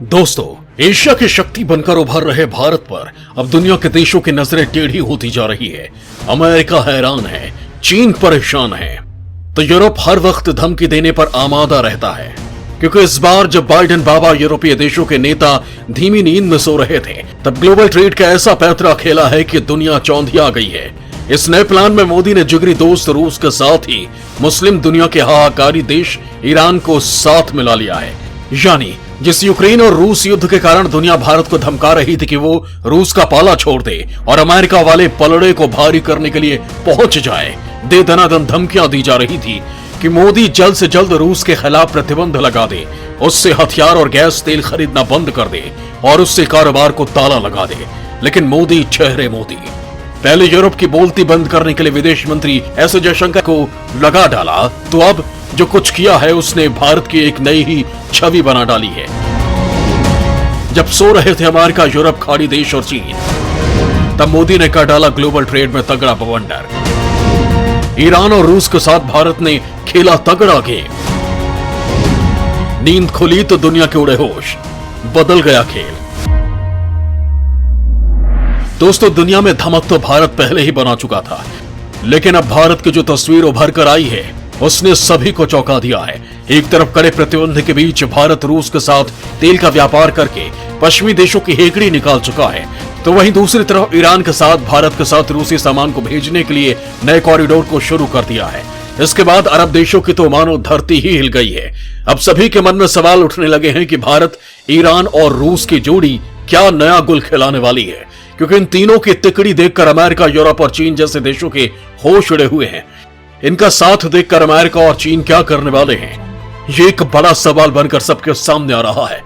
दोस्तों, एशिया की शक्ति बनकर उभर रहे भारत पर अब दुनिया के देशों की नजरें टेढ़ी होती जा रही है। अमेरिका हैरान है, चीन परेशान है, तो यूरोप हर वक्त धमकी देने पर आमादा रहता है। क्योंकि इस बार जब बाइडेन बाबा यूरोपीय देशों के नेता धीमी नींद में सो रहे थे, तब ग्लोबल ट्रेड का ऐसा पैंतरा खेला है कि दुनिया चौंधिया गई है। इस नए प्लान में मोदी ने जिगरी दोस्त रूस के साथ ही मुस्लिम दुनिया के हाहाकारी देश ईरान को साथ मिला लिया है। यानी जिस यूक्रेन और रूस युद्ध के कारण दुनिया भारत को धमका रही थी कि वो रूस का पाला छोड़ दे और अमेरिका वाले पलड़े को भारी करने के लिए पहुंच जाए, दे दनादन धमकियां दी जा रही थी कि मोदी जल्द से जल्द रूस के खिलाफ प्रतिबंध लगा दे, उससे हथियार और गैस तेल खरीदना बंद कर दे और उससे कारोबार को ताला लगा दे। लेकिन मोदी ठहरे मोदी। पहले यूरोप की बोलती बंद करने के लिए विदेश मंत्री एस जयशंकर को लगा डाला, तो अब जो कुछ किया है उसने भारत की एक नई ही छवि बना डाली है। जब सो रहे थे अमेरिका, यूरोप, खाड़ी देश और चीन, तब मोदी ने कर डाला ग्लोबल ट्रेड में तगड़ा बवंडर। ईरान और रूस के साथ भारत ने खेला तगड़ा गेम। नींद खुली तो दुनिया के उड़े होश, बदल गया खेल। दोस्तों, दुनिया में धमक तो भारत पहले ही बना चुका था, लेकिन अब भारत की जो तस्वीर उभर कर आई है उसने सभी को चौंका दिया है। एक तरफ कड़े प्रतिबंध के बीच भारत रूस के साथ तेल का व्यापार करके पश्चिमी देशों की हेकड़ी निकाल चुका है, तो वहीं दूसरी तरफ ईरान के साथ भारत के साथ रूसी सामान को भेजने के लिए नए कॉरिडोर को शुरू कर दिया है। इसके बाद अरब देशों की तो मानो धरती ही हिल गई है। अब सभी के मन में सवाल उठने लगे हैं कि भारत, ईरान और रूस की जोड़ी क्या नया गुल खिलाने वाली है, क्योंकि इन तीनों की तिकड़ी देखकर अमेरिका, यूरोप और चीन जैसे देशों के होश उड़े हुए हैं। इनका साथ देखकर अमेरिका और चीन क्या करने वाले हैं, ये एक बड़ा सवाल बनकर सबके सामने आ रहा है।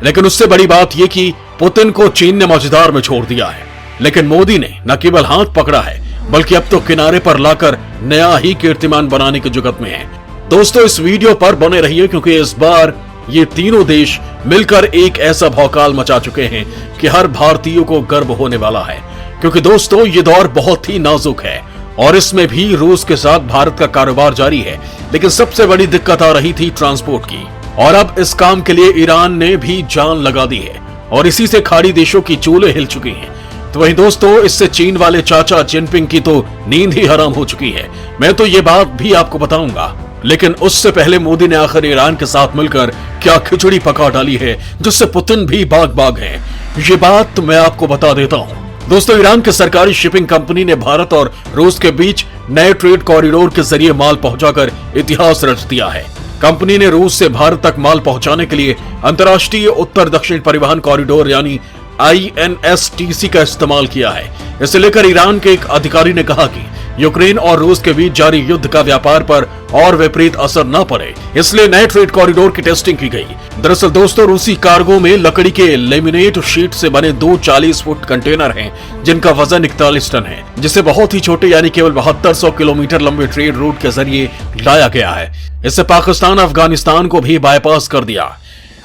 लेकिन उससे बड़ी बात यह कि पुतिन को चीन ने मझधार में छोड़ दिया है, लेकिन मोदी ने न केवल हाथ पकड़ा है बल्कि अब तो किनारे पर लाकर नया ही कीर्तिमान बनाने की जुगत में है। दोस्तों, इस वीडियो पर बने रहिए, क्योंकि इस बार ये तीनों देश मिलकर एक ऐसा भौकाल मचा चुके हैं कि हर भारतीय को गर्व होने वाला है। क्योंकि दोस्तों, ये दौर बहुत ही नाजुक है और इसमें भी रूस के साथ भारत का कारोबार जारी है, लेकिन सबसे बड़ी दिक्कत आ रही थी ट्रांसपोर्ट की। और अब इस काम के लिए ईरान ने भी जान लगा दी है और इसी से खाड़ी देशों की चूल्हे हिल चुकी हैं। तो वहीं दोस्तों, इससे चीन वाले चाचा जिनपिंग की तो नींद ही हराम हो चुकी है। मैं तो ये बात भी आपको बताऊंगा, लेकिन उससे पहले मोदी ने आखिर ईरान के साथ मिलकर क्या खिचड़ी पका डाली है जिससे पुतिन भी बाग बाग है, ये बात मैं आपको बता देता हूँ। दोस्तों, ईरान की सरकारी शिपिंग कंपनी ने भारत और रूस के बीच नए ट्रेड कॉरिडोर के जरिए माल पहुंचाकर इतिहास रच दिया है। कंपनी ने रूस से भारत तक माल पहुंचाने के लिए अंतर्राष्ट्रीय उत्तर दक्षिण परिवहन कॉरिडोर यानी INSTC का इस्तेमाल किया है। इसे लेकर ईरान के एक अधिकारी ने कहा कि यूक्रेन और रूस के बीच जारी युद्ध का व्यापार पर और विपरीत असर न पड़े, इसलिए नए ट्रेड कॉरिडोर की टेस्टिंग की गई। दरअसल दोस्तों, रूसी कार्गो में लकड़ी के लेमिनेट शीट से बने दो 40 फुट कंटेनर हैं, जिनका वजन 41 टन है, जिसे बहुत ही छोटे यानी केवल 7200 किलोमीटर लंबे ट्रेड रूट के जरिए लाया गया है। इससे पाकिस्तान, अफगानिस्तान को भी बाईपास कर दिया।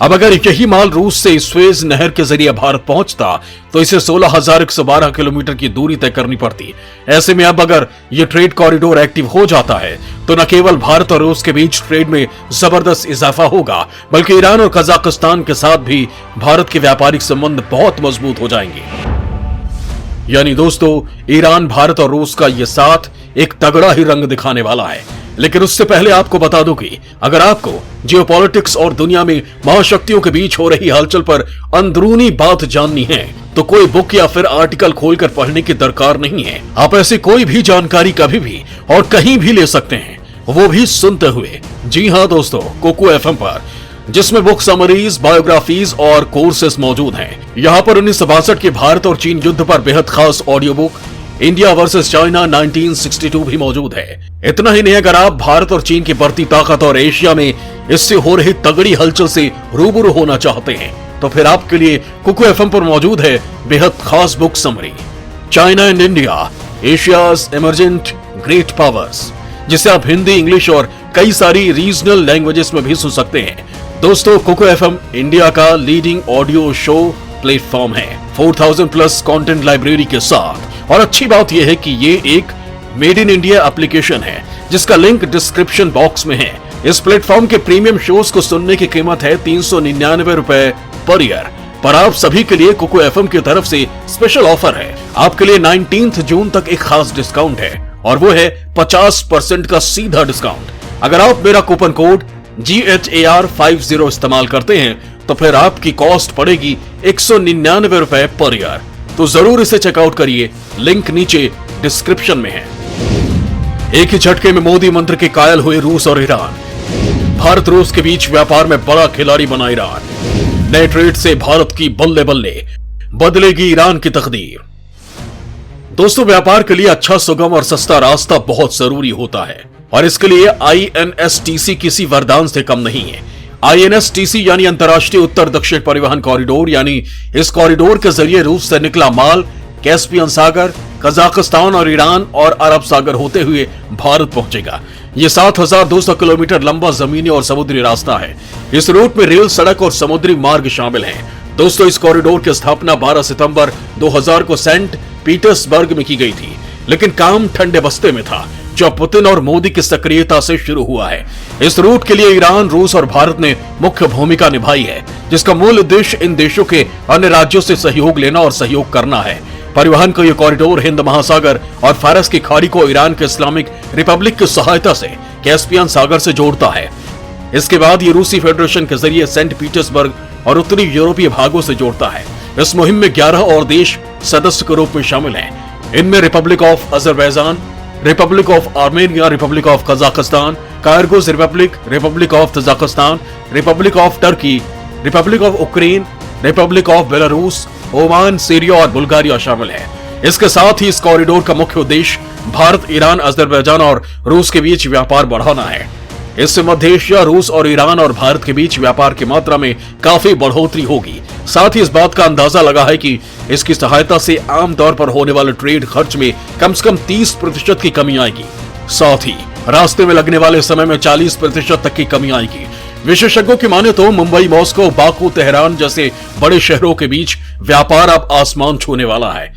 अब अगर यही माल रूस से स्वेज नहर के जरिए भारत पहुंचता तो इसे 16,112 किलोमीटर की दूरी तय करनी पड़ती। ऐसे में अब अगर ये ट्रेड कॉरिडोर एक्टिव हो जाता है तो न केवल भारत और रूस के बीच ट्रेड में जबरदस्त इजाफा होगा, बल्कि ईरान और कजाकिस्तान के साथ भी भारत के व्यापारिक संबंध बहुत मजबूत हो जाएंगे। यानी दोस्तों, ईरान, भारत और रूस का ये साथ एक तगड़ा ही रंग दिखाने वाला है। लेकिन उससे पहले आपको बता दूं कि अगर आपको जियोपॉलिटिक्स और दुनिया में महाशक्तियों के बीच हो रही हलचल पर अंदरूनी बात जाननी है तो कोई बुक या फिर आर्टिकल खोलकर पढ़ने की दरकार नहीं है। आप ऐसी कोई भी जानकारी कभी भी और कहीं भी ले सकते हैं, वो भी सुनते हुए। जी हाँ दोस्तों, कोको FM पर, जिसमें बुक समरीज, बायोग्राफीज और कोर्सेस मौजूद हैं। यहाँ पर 1962 के भारत और चीन युद्ध पर बेहद खास audio book India versus China 1962 भी मौजूद है। इतना ही नहीं, अगर आप भारत और चीन की बढ़ती ताकत और एशिया में इससे हो रही तगड़ी हलचल से रूबरू होना चाहते हैं तो फिर आपके लिए कुकू FM पर मौजूद है बेहद खास book summary, China and India, Asia's emergent great powers, जिसे आप हिंदी, इंग्लिश और कई सारी रीजनल लैंग्वेजेस में भी सुन सकते हैं। दोस्तों, कुकू FM इंडिया का लीडिंग ऑडियो शो प्लेटफॉर्म है 4000 प्लस कंटेंट लाइब्रेरी के साथ। और अच्छी बात यह है कि ये एक मेड इन इंडिया एप्लीकेशन है, जिसका लिंक डिस्क्रिप्शन बॉक्स में है। इस प्लेटफॉर्म के प्रीमियम शोज को सुनने की कीमत है 399 रुपए पर ईयर। पर आप सभी के लिए कुकू एफएम की तरफ से स्पेशल ऑफर है। आपके लिए 19 जून तक एक खास डिस्काउंट है और वो है 50% का सीधा डिस्काउंट। अगर आप मेरा कूपन कोड GHAR50 इस्तेमाल करते हैं तो फिर आपकी कॉस्ट पड़ेगी 199 रुपए पर ईयर। तो जरूर इसे चेकआउट करिए, लिंक नीचे डिस्क्रिप्शन में है। एक ही झटके में मोदी मंत्र के कायल हुए रूस और ईरान। भारत रूस के बीच व्यापार में बड़ा खिलाड़ी बना ईरान। नए ट्रेड से भारत की बल्ले बल्ले, बदलेगी ईरान की तकदीर। दोस्तों, व्यापार के लिए अच्छा, सुगम और सस्ता रास्ता बहुत जरूरी होता है और इसके लिए INSTC किसी वरदान से कम नहीं है। INSTC यानी अंतर्राष्ट्रीय उत्तर दक्षिण परिवहन कॉरिडोर, यानी इस कॉरिडोर के जरिए रूस से निकला माल कैस्पियन सागर, कजाकिस्तान और ईरान और अरब सागर होते हुए भारत पहुंचेगा। ये 7200 किलोमीटर लंबा जमीनी और समुद्री रास्ता है। इस रूट में रेल, सड़क और समुद्री मार्ग शामिल हैं। दोस्तों, इस कॉरिडोर की स्थापना 12 सितंबर 2000 को सेंट पीटर्सबर्ग में की गई थी, लेकिन काम ठंडे बस्ते में था जो पुतिन और मोदी की सक्रियता से शुरू हुआ है। इस रूट के लिए ईरान, रूस और भारत ने मुख्य भूमिका निभाई है, जिसका मूल उद्देश्य इन देशों के अन्य राज्यों से सहयोग लेना और सहयोग करना है। परिवहन का यह कॉरिडोर हिंद महासागर और फारस की खाड़ी को ईरान के इस्लामिक रिपब्लिक की सहायता से कैस्पियन सागर से जोड़ता है। इसके बाद ये रूसी फेडरेशन के जरिए सेंट पीटर्सबर्ग और उत्तरी यूरोपीय भागों से जोड़ता है। इस मुहिम में 11 और देश सदस्य के रूप में शामिल हैं। इनमें republic of Azerbaijan, republic of Armenia, republic of Kazakhstan, Kyrgyz republic, republic of Tajikistan, republic of Turkey, republic of Ukraine, republic of Belarus, Oman, Syria और बुल्गारिया शामिल है। इसके साथ ही इस कॉरिडोर का मुख्य उद्देश्य भारत, ईरान, अजरबैजान और रूस के बीच व्यापार बढ़ाना है। इससे मध्य एशिया, रूस और ईरान और भारत के बीच व्यापार की मात्रा में काफी बढ़ोतरी होगी। साथ ही इस बात का अंदाजा लगा है कि इसकी सहायता से आमतौर पर होने वाले ट्रेड खर्च में कम से कम 30% की कमी आएगी। साथ ही रास्ते में लगने वाले समय में 40% तक की कमी आएगी। विशेषज्ञों की माने तो मुंबई, मॉस्को, बाकू, तेहरान जैसे बड़े शहरों के बीच व्यापार अब आसमान छूने वाला है।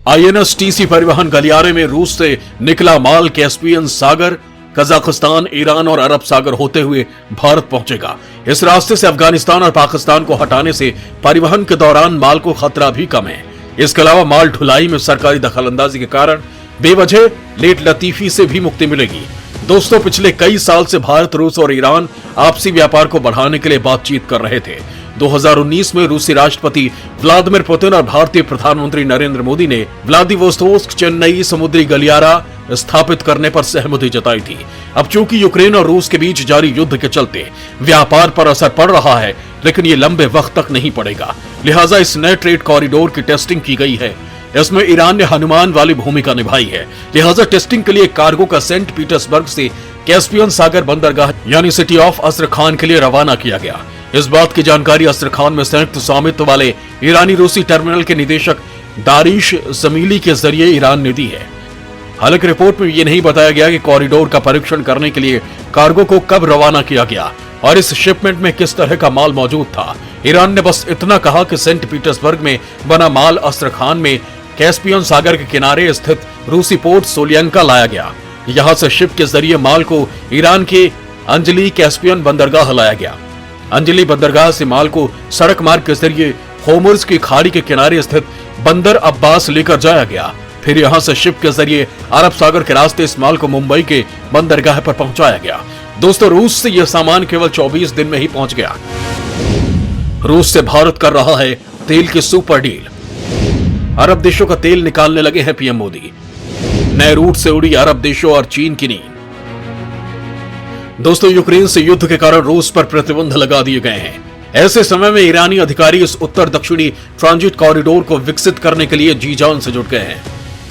INSTC परिवहन गलियारे में रूस से निकला माल कैस्पियन सागर, कजाकिस्तान, ईरान और अरब सागर होते हुए भारत पहुंचेगा। इस रास्ते से अफगानिस्तान और पाकिस्तान को हटाने से परिवहन के दौरान माल को खतरा भी कम है। इसके अलावा माल ढुलाई में सरकारी दखलंदाजी के कारण बेवजह लेट लतीफी से भी मुक्ति मिलेगी। दोस्तों, पिछले कई साल से भारत, रूस और ईरान आपसी व्यापार को बढ़ाने के लिए बातचीत कर रहे थे। 2019 में रूसी राष्ट्रपति व्लादिमीर पुतिन और भारतीय प्रधानमंत्री नरेंद्र मोदी ने व्लादिवोस्तोक चेन्नई समुद्री गलियारा स्थापित करने पर सहमति जताई थी। अब चूंकि यूक्रेन और रूस के बीच जारी युद्ध के चलते व्यापार पर असर पड़ रहा है, लेकिन ये लंबे वक्त तक नहीं पड़ेगा। लिहाजा इस नए ट्रेड कॉरिडोर की टेस्टिंग की गई है। इसमें ईरान ने हनुमान वाली भूमिका निभाई है। लिहाजा टेस्टिंग के लिए कार्गो का सेंट पीटर्सबर्ग से कैस्पियन सागर बंदरगाह यानी सिटी ऑफ अस्त्रखान के लिए रवाना किया गया। इस बात की जानकारी अस्त्रखान में संयुक्त स्वामित्व वाले ईरानी रूसी टर्मिनल के निदेशक दारिश जमीली के जरिए ईरान ने दी है। हालांकि रिपोर्ट में यह नहीं बताया गया कि कॉरिडोर का परीक्षण करने के लिए कार्गो को कब रवाना किया गया और इस शिपमेंट में किस तरह का माल मौजूद था। ईरान ने बस इतना कहा कि सेंट पीटर्सबर्ग में बना माल अस्त्रखान में कैस्पियन सागर के किनारे स्थित रूसी पोर्ट सोलियनका लाया गया। यहां से शिप के जरिए माल को ईरान के अंजली कैस्पियन बंदरगाह लाया गया। अंजली बंदरगाह से माल को सड़क मार्ग के जरिए होर्मुज़ की खाड़ी के किनारे स्थित बंदर अब्बास लेकर जाया गया। फिर यहां से शिप के जरिए अरब सागर के रास्ते इस माल को मुंबई के बंदरगाह पर पहुंचाया गया। दोस्तों, रूस से यह सामान केवल 24 दिन में ही पहुंच गया। रूस से भारत कर रहा है तेल की सुपर डील। अरब देशों का तेल निकालने लगे हैं पीएम मोदी। नए रूट से उड़ी अरब देशों और चीन की नींद। दोस्तों, यूक्रेन से युद्ध के कारण रूस पर प्रतिबंध लगा दिए गए हैं। ऐसे समय में ईरानी अधिकारी इस उत्तर दक्षिणी ट्रांजिट कॉरिडोर को विकसित करने के लिए जी जान से जुट गए हैं,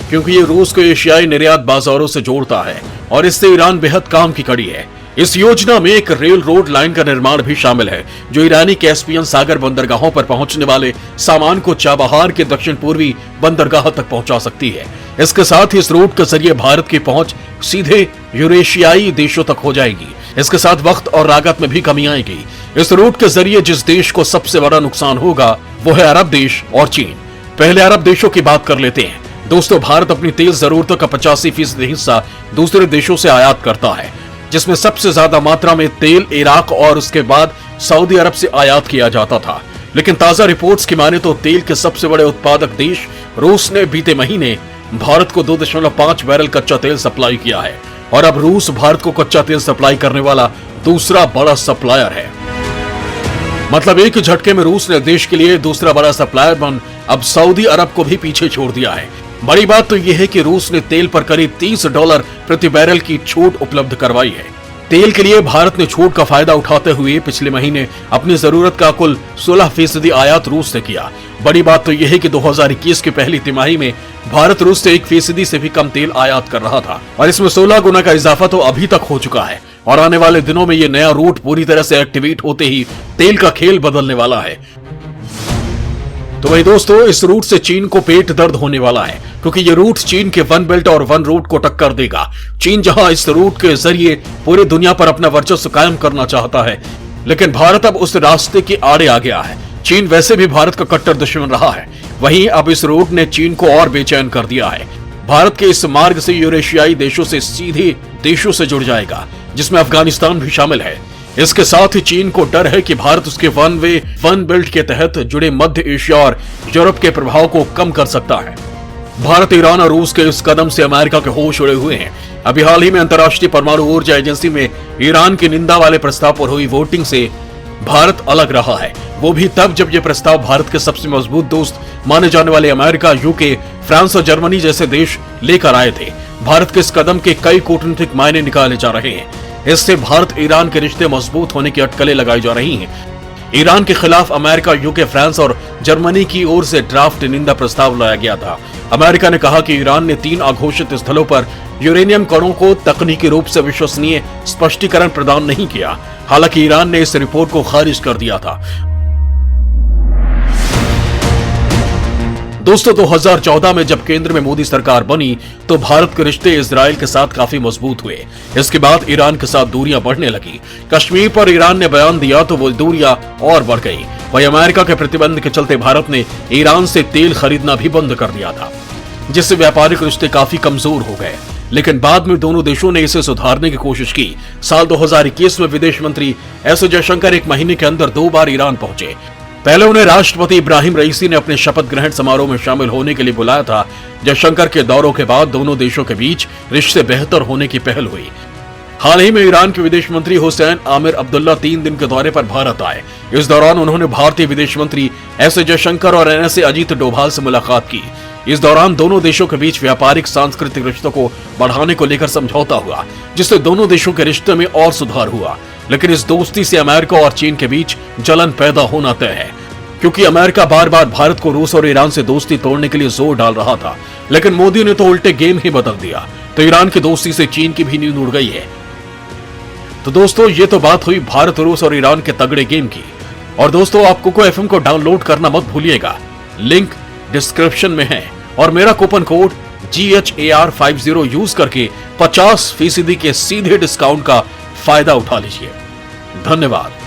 क्योंकि ये रूस को एशियाई निर्यात बाजारों से जोड़ता है और इससे ईरान बेहद काम की कड़ी है। इस योजना में एक रेल रोड लाइन का निर्माण भी शामिल है, जो ईरानी कैस्पियन सागर बंदरगाहों पर पहुंचने वाले सामान को चाबहार के दक्षिण पूर्वी बंदरगाह तक पहुंचा सकती है। इसके साथ ही इस रूट के जरिए भारत की पहुंच सीधे यूरेशियाई देशों तक हो जाएगी। इसके साथ वक्त और लागत में भी कमी आएगी। इस रूट के जरिए जिस देश को सबसे बड़ा नुकसान होगा वो है अरब देश और चीन। पहले अरब देशों की बात कर लेते हैं। दोस्तों, भारत अपनी तेल जरूरतों का 85% हिस्सा दूसरे देशों से आयात करता है, जिसमें सबसे ज्यादा मात्रा में तेल इराक और उसके बाद सऊदी अरब से आयात किया जाता था। लेकिन ताजा रिपोर्ट्स की माने तो तेल के सबसे बड़े उत्पादक देश रूस ने बीते महीने भारत को 2.5 बैरल कच्चा तेल सप्लाई किया है और अब रूस भारत को कच्चा तेल सप्लाई करने वाला दूसरा बड़ा सप्लायर है। मतलब एक झटके में रूस ने देश के लिए दूसरा बड़ा सप्लायर बन अब सऊदी अरब को भी पीछे छोड़ दिया है। बड़ी बात तो यह है कि रूस ने तेल पर करीब $30 प्रति बैरल की छूट उपलब्ध करवाई है। तेल के लिए भारत ने छूट का फायदा उठाते हुए पिछले महीने अपनी जरूरत का कुल 16% आयात रूस से किया। बड़ी बात तो यह है कि 2021 की पहली तिमाही में भारत रूस से 1% से भी कम तेल आयात कर रहा था और इसमें 16 गुना का इजाफा तो अभी तक हो चुका है और आने वाले दिनों में ये नया रूट पूरी तरह से एक्टिवेट होते ही तेल का खेल बदलने वाला है। तो वही दोस्तों, इस रूट से चीन को पेट दर्द होने वाला है क्योंकि ये रूट चीन के वन बेल्ट और वन रूट को टक्कर देगा। चीन जहां इस रूट के जरिए पूरी दुनिया पर अपना वर्चस्व कायम करना चाहता है, लेकिन भारत अब उस रास्ते के आड़े आ गया है। चीन वैसे भी भारत का कट्टर दुश्मन रहा है, वहीं अब इस रूट ने चीन को और बेचैन कर दिया है। भारत के इस मार्ग से यूरेशियाई देशों से सीधे देशों से जुड़ जाएगा, जिसमें अफगानिस्तान भी शामिल है। इसके साथ ही चीन को डर है कि भारत उसके वन वे वन बेल्ट के तहत जुड़े मध्य एशिया और यूरोप के प्रभाव को कम कर सकता है। भारत, ईरान और रूस के इस कदम से अमेरिका के होश उड़े हुए हैं। अभी हाल ही में अंतर्राष्ट्रीय परमाणु ऊर्जा एजेंसी में ईरान की निंदा वाले प्रस्ताव पर हुई वोटिंग से भारत अलग रहा है, वो भी तब जब यह प्रस्ताव भारत के सबसे मजबूत दोस्त माने जाने वाले अमेरिका, यूके, फ्रांस और जर्मनी जैसे देश लेकर आए थे। भारत के इस कदम के कई कूटनीतिक मायने निकाले जा रहे हैं। इससे भारत ईरान के रिश्ते मजबूत होने की अटकलें लगाई जा रही हैं। ईरान के खिलाफ अमेरिका, यूके, फ्रांस और जर्मनी की ओर से ड्राफ्ट निंदा प्रस्ताव लाया गया था। अमेरिका ने कहा कि ईरान ने 3 अघोषित स्थलों पर यूरेनियम कणों को तकनीकी रूप से विश्वसनीय स्पष्टीकरण प्रदान नहीं किया। हालांकि ईरान ने इस रिपोर्ट को खारिज कर दिया था। दोस्तों, 2014 में जब केंद्र में मोदी सरकार बनी तो भारत के रिश्ते इजराइल के साथ काफी मजबूत हुए। इसके बाद ईरान के साथ दूरियां बढ़ने लगी। कश्मीर पर ईरान ने बयान दिया तो वो दूरियां और बढ़ गई। वहीं अमेरिका के प्रतिबंध के चलते भारत ने ईरान से तेल खरीदना भी बंद कर दिया था, जिससे व्यापारिक रिश्ते काफी कमजोर हो गए। लेकिन बाद में दोनों देशों ने इसे सुधारने की कोशिश की। साल 2021 में विदेश मंत्री एस जयशंकर 1 महीने के अंदर 2 बार ईरान पहुंचे। पहले उन्हें राष्ट्रपति इब्राहिम रईसी ने अपने शपथ ग्रहण समारोह में शामिल होने के लिए बुलाया था। जयशंकर के दौरों के बाद दोनों देशों के बीच रिश्ते बेहतर होने की पहल हुई। हाल ही में ईरान के विदेश मंत्री हुसैन आमिर अब्दुल्ला 3 दिन के दौरे पर भारत आए। इस दौरान उन्होंने भारतीय विदेश मंत्री एस जयशंकर और एनएसए अजीत डोभाल से मुलाकात की। इस दौरान दोनों देशों के बीच व्यापारिक सांस्कृतिक रिश्तों को बढ़ाने को लेकर समझौता हुआ, जिससे दोनों देशों के रिश्ते में और सुधार हुआ। लेकिन इस दोस्ती से अमेरिका और चीन के बीच जलन पैदा होना तय है, क्योंकि अमेरिका बार बार भारत को रूस और ईरान से दोस्ती तोड़ने के लिए जोर डाल रहा था। लेकिन मोदी ने तो उल्टे गेम ही बदल दिया, तो ईरान की दोस्ती से चीन की भी नींद उड़ गई है। तो दोस्तों, ये तो बात हुई भारत, रूस और ईरान के तगड़े गेम की। और दोस्तों, आप कोको एफएम को डाउनलोड करना मत भूलिएगा, लिंक डिस्क्रिप्शन में है। और मेरा कूपन कोड GHAR50 यूज करके 50% के सीधे डिस्काउंट का फायदा उठा लीजिए। धन्यवाद।